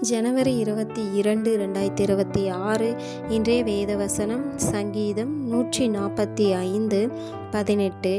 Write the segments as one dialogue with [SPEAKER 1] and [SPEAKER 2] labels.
[SPEAKER 1] ஜனவரி 22, 2026 இன்றைய வேத வசனம் சங்கீதம் 145:18.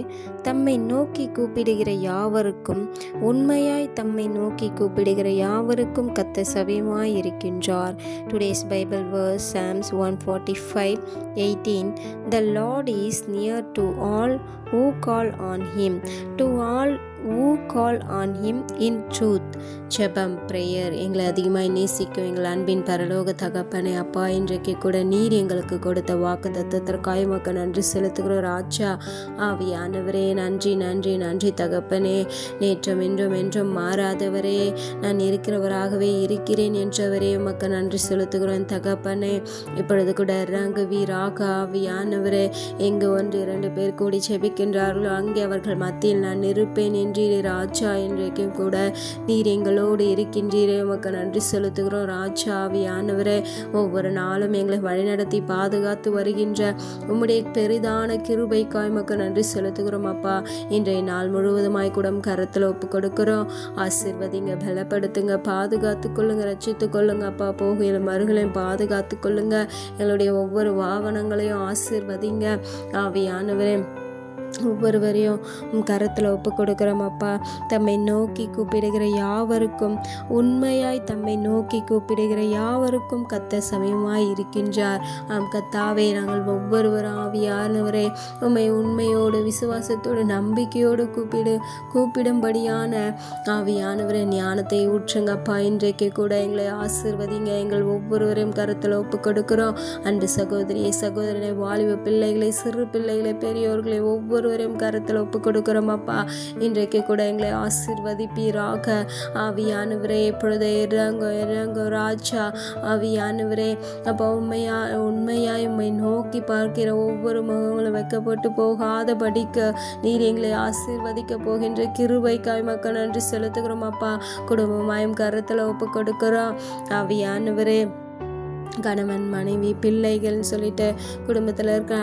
[SPEAKER 1] தம்மை நோக்கி கூப்பிடுகிற யாவருக்கும், உண்மையாய் தம்மை நோக்கி கூப்பிடுகிற யாவருக்கும் கர்த்தர் செவியுமாய் இருக்கின்றார். Today's Bible verse Psalms 145:18. The Lord is near to all who call on him, to all who call on him in truth. ஜெபம் பிரேயர். எங்களை அதிகமாய் நேசிக்கும் எங்கள் அன்பின் பரலோக தகப்பனே, அப்பா, இன்றைக்கு கூட நீர் எங்களுக்கு கொடுத்த வாக்கு தத்துவத்திற்காக உமக்கு நன்றி செலுத்துகிறோம். ராஜா ஆவியானவரே, நன்றி நன்றி நன்றி தகப்பனே. நேற்றும் இன்றும் என்றும் மாறாதவரே, நான் இருக்கிறவராகவே இருக்கிறேன் என்றவரே உமக்கு நன்றி செலுத்துகிறோம் தகப்பனே. இப்பொழுது கூட இறங்குவீராக ஆவியானவரே. எங்கு 1-2 பேர் கூடி செபிக்கின்றார்களோ அங்கே அவர்கள் மத்தியில் நான் இருப்பேன் என்றீரே ராஜா. இன்றைக்கும் கூட நீர் எங்களோடு இருக்கின்றீரே உமக்கு நன்றி செலுத்துகிறோம் ராஜா. ஆவியானவரே, ஒவ்வொரு நாளும் எங்களை வழிநடத்தி பாதுகாத்து வருகின்ற உம்முடைய பெரிதான கிருபைக்காய் உமக்கு நன்றி செலுத்துகிறோம் அப்பா. இன்றைய நாள் முழுவதுமாய் கூட கரத்தில் ஒப்பு கொடுக்கிறோம். ஆசீர்வதிங்க, பலப்படுத்துங்க, பாதுகாத்து கொள்ளுங்க, ரட்சித்து கொள்ளுங்க அப்பா. போகையிலும் மறுகளையும் பாதுகாத்து கொள்ளுங்க. எங்களுடைய ஒவ்வொரு வாகனங்களையும் ஆசீர்வதிங்க ஆவியானவரே. ஒவ்வொருவரையும் கரத்தில் ஒப்பு கொடுக்குறோம் அப்பா. தம்மை நோக்கி கூப்பிடுகிற யாவருக்கும், உண்மையாய் தம்மை நோக்கி கூப்பிடுகிற யாவருக்கும் கர்த்தர் சமயமாய் இருக்கின்றார். கர்த்தாவே, நாங்கள் ஒவ்வொருவரும் ஆவியானவரே உம்மை உண்மையோடு விசுவாசத்தோடு நம்பிக்கையோடு கூப்பிடும்படியான ஆவியானவரை ஞானத்தை ஊற்றுங்கப்பா. இன்றைக்கு கூட எங்களை ஆசீர்வதிங்க. எங்கள் ஒவ்வொருவரையும் கரத்தில் ஒப்பு கொடுக்கிறோம். அன்று சகோதரியை, சகோதரனை, வாலிப பிள்ளைகளை, சிறு பிள்ளைகளை, பெரியோர்களை ஒவ்வொருவரையும் கருத்தில் ஒப்பு கொடுக்கிறோம் அப்பா. இன்றைக்கு கூட எங்களை ஆசீர்வதிப்பீராக ஆவியானவரே. இப்பொழுது இறங்க ராஜா ஆவியானவரே. அப்போ உண்மையாய் உம்மை நோக்கி பார்க்கிற ஒவ்வொரு முகங்களும் வைக்கப்பட்டு போகாதபடிக்கு நீர் எங்களை ஆசீர்வதிக்க போகின்ற கிருபைக்காய் மக்கள் நன்றி செலுத்துகிறோம் அப்பா. குடும்பமாயும் கருத்தில் ஒப்பு கொடுக்கிறோம் ஆவியானவரே. கணவன், மனைவி, பிள்ளைகள்னு சொல்லிட்டு குடும்பத்தில் இருக்கிற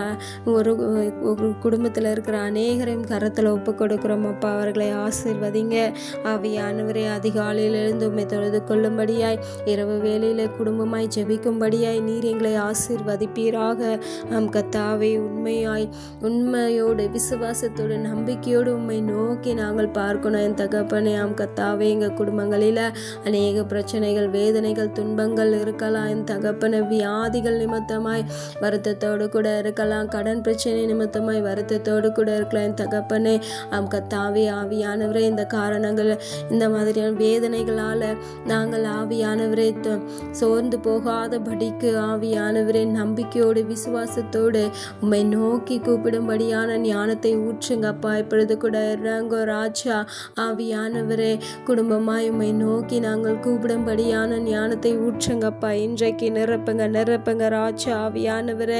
[SPEAKER 1] குடும்பத்தில் இருக்கிற அநேகரையும் கரத்தில் ஒப்பு கொடுக்குறோம் அப்பா. அவர்களை ஆசீர்வதிங்க ஆவியானவரே. அதிகாலையில் எழுந்து உம்மை தொழுது கொள்ளும்படியாய், இரவு வேளையில் குடும்பமாய் ஜெபிக்கும்படியாய் நீர் எங்களை ஆசீர்வதிப்பீராக. கர்த்தாவே, உண்மையோடு விசுவாசத்தோடு நம்பிக்கையோடு உம்மை நோக்கி நாங்கள் பார்க்கணும் என் தகப்பனே. கர்த்தாவே, எங்கள் குடும்பங்களில் அநேக பிரச்சனைகள், வேதனைகள், துன்பங்கள் இருக்கலாம் என் தகப்பனே. வியாதிகள் நிமித்தமாய் வருத்தத்தோடு கூட இருக்கலாம். கடன் பிரச்சனை நிமித்தமாய் வருத்தத்தோடு கூட இருக்கலாம் என் தகப்பனே. கர்த்தாவே, ஆவியானவரே, இந்த காரணங்கள், இந்த மாதிரியான வேதனைகளால் நாங்கள் ஆவியானவரே சோர்ந்து போகாதபடிக்கு ஆவியானவரே நம்பிக்கையோடு விசுவாசத்தோடு உம்மை நோக்கி கூப்பிடும்படியான ஞானத்தை ஊற்றுங்கப்பா. இப்பொழுது கூட இறங்கோ ராஜா ஆவியானவரே. குடும்பமாய் உம்மை நோக்கி நாங்கள் கூப்பிடும்படியான ஞானத்தை ஊற்றுங்கப்பா. இன்றைக்கு நிரப்புங்க ராஜா ஆவியானவரே.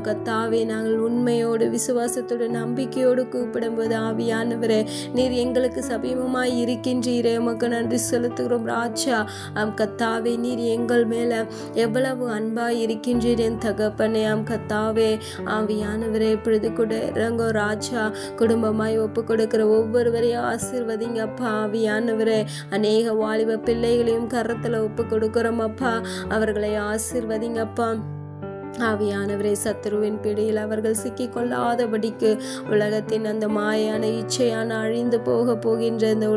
[SPEAKER 1] கர்த்தாவே, நாங்கள் உண்மையோடு விசுவாசத்தோடு நம்பிக்கையோடு கூப்பிடும்போது ஆவியானவரே நீர் எங்களுக்கு சமீபமாய் இருக்கின்றீரே உமக்கு நன்றி செலுத்துகிறோம் ராஜா. கர்த்தாவே, நீர் எங்கள் மேல எவ்வளவு அன்பாய் இருக்கின்றீர் என் தகப்பனே. கர்த்தாவே, ஆவியானவரே, இப்பொழுது கூட இறங்கோ ராஜா. குடும்பமாய் ஒப்பு கொடுக்கிற ஒவ்வொருவரையும் ஆசீர்வதிங்க அப்பா. ஆவியானவரே, அநேக வாலிப பிள்ளைகளையும் கரத்தில் ஒப்பு கொடுக்கிறோம் அப்பா. அவர்களை ஆசீர்வதிங்கப்பா. ஆவியானவரே, சத்துருவின் பிடியில் அவர்கள் சிக்கி கொள்ளாதபடிக்கு உலகத்தின் அந்த மாயான இச்சையான அழிந்து போகின்ற இந்த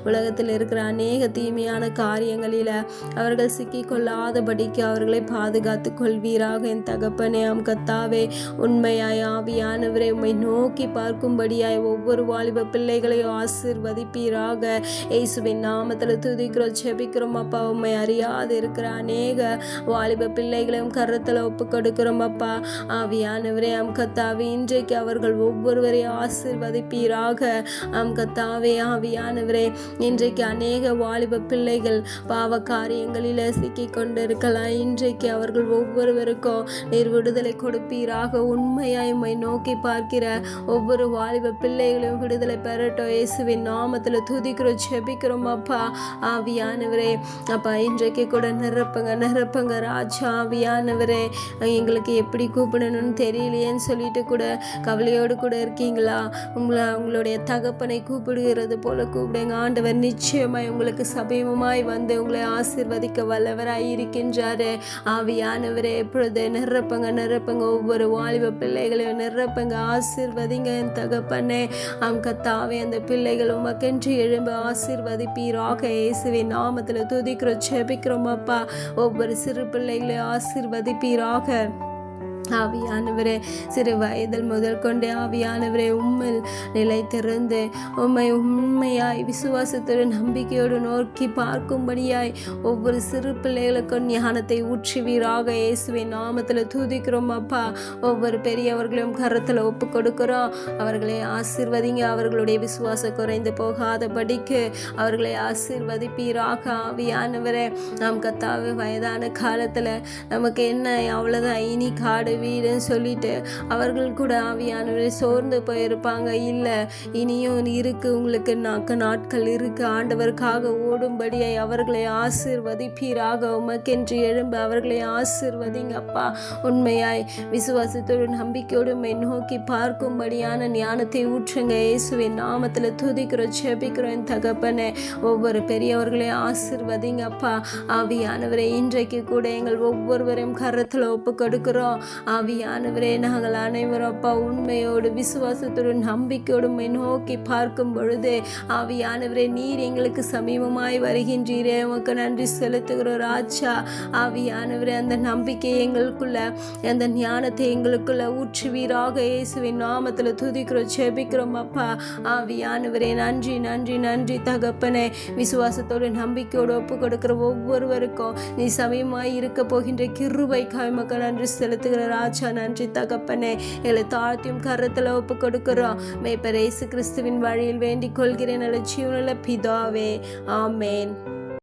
[SPEAKER 1] உலகத்தில் இருக்கிற அநேக தீமையான காரியங்களில் அவர்கள் சிக்கி கொள்ளாதபடிக்கு அவர்களை பாதுகாத்து கொள்வீராக என் தகப்பனே. கர்த்தாவே, உண்மையாய் ஆவியானவரை உம்மை நோக்கி பார்க்கும்படியாய் ஒவ்வொரு வாலிப பிள்ளைகளையும் ஆசீர்வதிப்பீராக. இயேசுவின் நாமத்தில் துதிக்கிறோம், ஜெபிக்கிறோம் அப்பா. உம்மை அறியாது இருக்கிற அநேக வாலிப பிள்ளைகளையும் கருத்தில் ஒப்பு கொடுக்கிறோம் அப்பா. ஆவியானவரே, கர்த்தாவே, இன்றைக்கு அவர்கள் ஒவ்வொருவரையும் ஆசீர்வதிப்பீராக. கர்த்தாவே, ஆவியானவரே, இன்றைக்கு அநேக வாலிப பிள்ளைகள் பாவ காரியங்களில் சிக்கி கொண்டிருக்கலாம். இன்றைக்கு அவர்கள் ஒவ்வொருவருக்கும் நீர் விடுதலை கொடுப்பீராக. உண்மையாய் உம்மை நோக்கி பார்க்கிற ஒவ்வொரு வாலிப பிள்ளைகளையும் விடுதலை பெறட்டும். இயேசுவின் நாமத்தில் துதிக்கிறோம், ஜெபிக்கிறோம் அப்பா. ஆவியானவரே, அப்பா, இன்றைக்கு கூட நிரப்புங்க ராஜா. ஆவியானவரே, எங்களுக்கு எப்படி கூப்பிடணும்னு தெரியலையேன்னு சொல்லிட்டு கூட கவலையோடு கூட இருக்கீங்களா? உங்களுடைய தகப்பனை கூப்பிடுகிறது போல கூப்பிடுங்க. ஆண்டவர் நிச்சயமாய் உங்களுக்கு சமீபமாய் வந்து உங்களை ஆசீர்வதிக்க வல்லவராய் இருக்கின்றாரு. ஆவியானவரே எப்பொழுது நிரப்புங்க ஒவ்வொரு வாலிப பிள்ளைகளையும் நிரப்புங்க, ஆசீர்வதிங்க என் தகப்பனே. கத்தாவே அந்த பிள்ளைகள் உமக்கென்று எழும்ப ஆசீர்வதிப்பீராக. இயேசுவின் நாமத்தில் துதிக்கிறோம், ஜெபிக்கிறோம் அப்பா. ஒவ்வொரு சிறு பிள்ளைகளை ஆசீர்வதிப்பீராக. ஆவியானவரே, சிறு வயதில் முதல் கொண்டே ஆவியானவரே உம்மில் நிலைத்திருந்து உம்மை உண்மையாய் விசுவாசத்தோடு நம்பிக்கையோடு நோக்கி பார்க்கும்படியாய் ஒவ்வொரு சிறு பிள்ளைகளுக்கும் ஞானத்தை ஊற்றுவீராக. இயேசுவின் நாமத்தில் துதிக்கிறோம் அப்பா. ஒவ்வொரு பெரியவர்களையும் கரத்தில் ஒப்பு கொடுக்கிறோம். அவர்களை ஆசீர்வதிங்க. அவர்களுடைய விசுவாசம் குறைந்து போகாதபடிக்கு அவர்களை ஆசீர்வதிப்பீராக. ஆவியானவரே, நாம் கத்தாவே வயதான காலத்தில் நமக்கு என்ன அவ்வளோதான் இனி காடு வீடுன்னு சொல்லிட்டு அவர்கள் கூட ஆவியானவரை சோர்ந்து போயிருப்பாங்க. இல்லை, இனியும் இருக்கு, உங்களுக்கு நாட்கள் இருக்கு. ஆண்டவருக்காக ஓடும்படியை அவர்களை ஆசீர்வதிப்பீராக. உமக்கென்று எழும்ப அவர்களை ஆசீர்வதிங்க அப்பா. உண்மையாய் விசுவாசத்தோடு நம்பிக்கையோடு நோக்கி பார்க்கும்படியான ஞானத்தை ஊற்றுங்க. இயேசுவின் நாமத்தில் துதிக்கிறோம், ஜெபிக்கிறோம் தகப்பனே. ஒவ்வொரு பெரியவர்களையும் ஆசீர்வதிங்க அப்பா. ஆவியானவரை இன்றைக்கு கூட எங்கள் ஒவ்வொருவரையும் கரத்தில் ஒப்பு கொடுக்கிறோம். ஆவியானவரே, நாங்கள் அனைவரும் அப்பா உண்மையோடு விசுவாசத்தோடு நம்பிக்கையோடு நோக்கி பார்க்கும் பொழுது ஆவியானவரே நீர் எங்களுக்கு சமீபமாய் வருகின்றீரே. உமக்கு நன்றி செலுத்துகிறோம் ராஜா. ஆவியானவரே, அந்த நம்பிக்கையை எங்களுக்குள்ள, அந்த ஞானத்தை எங்களுக்குள்ள ஊற்றுவீராக. இயேசுவின் நாமத்தில் துதிக்கிறோம், ஜெபிக்கிறோம் அப்பா. ஆவியானவரே, நன்றி நன்றி நன்றி தகப்பனே. விசுவாசத்தோடு நம்பிக்கையோடு ஒப்பு கொடுக்கிற ஒவ்வொருவருக்கும் நீ சமயமாய் இருக்க போகின்ற கிருபைக்காய் உமக்கு நன்றி செலுத்துகிற ராஜா. நன்றி தகப்பனே. எங்களை தாழ்த்தியும் கரத்தில் ஒப்பு கொடுக்கிறோம். மேய்ப்பர் இயேசு கிறிஸ்துவின் வழியில் வேண்டிக் கொள்கிறேன் நல்ல ஜீவனுள்ள பிதாவே, ஆமேன்.